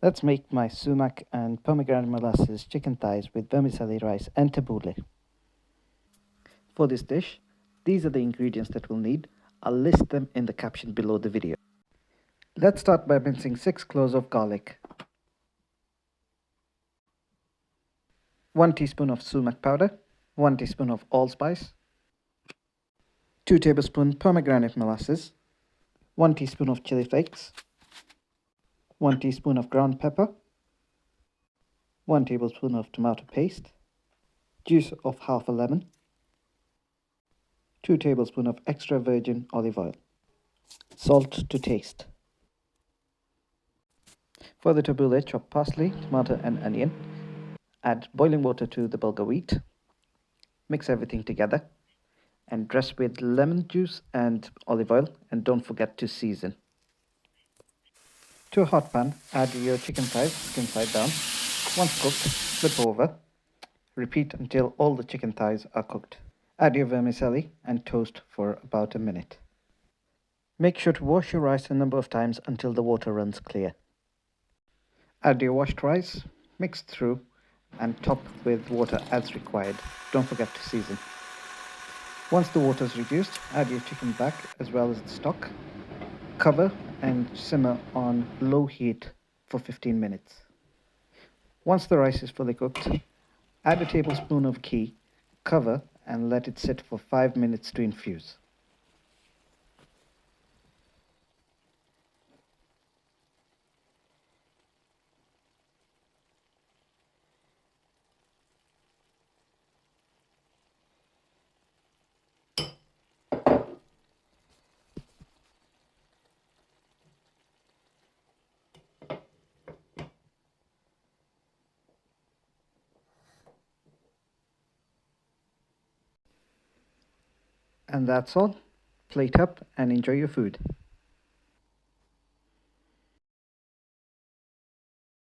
Let's make my sumac and pomegranate molasses chicken thighs with vermicelli rice and tabbouleh. For this dish, these are the ingredients that we'll need. I'll list them in the caption below the video. Let's start by mincing 6 cloves of garlic, 1 teaspoon of sumac powder, 1 teaspoon of allspice, 2 tablespoons pomegranate molasses, 1 teaspoon of chili flakes, 1 teaspoon of ground pepper, 1 tablespoon of tomato paste, juice of half a lemon, 2 tablespoons of extra virgin olive oil, salt to taste. For the tabbouleh, chop parsley, tomato and onion. Add boiling water to the bulgur wheat. Mix everything together and dress with lemon juice and olive oil, and don't forget to season. To a hot pan, add your chicken thighs skin side down. Once cooked, flip over. Repeat until all the chicken thighs are cooked. Add your vermicelli and toast for about a minute. Make sure to wash your rice a number of times until the water runs clear. Add your washed rice, mix through, and top with water as required. Don't forget to season. Once the water is reduced, add your chicken back as well as the stock. Cover and simmer on low heat for 15 minutes. Once the rice is fully cooked, add a tablespoon of ghee, cover and let it sit for 5 minutes to infuse. And that's all. Plate up and enjoy your food.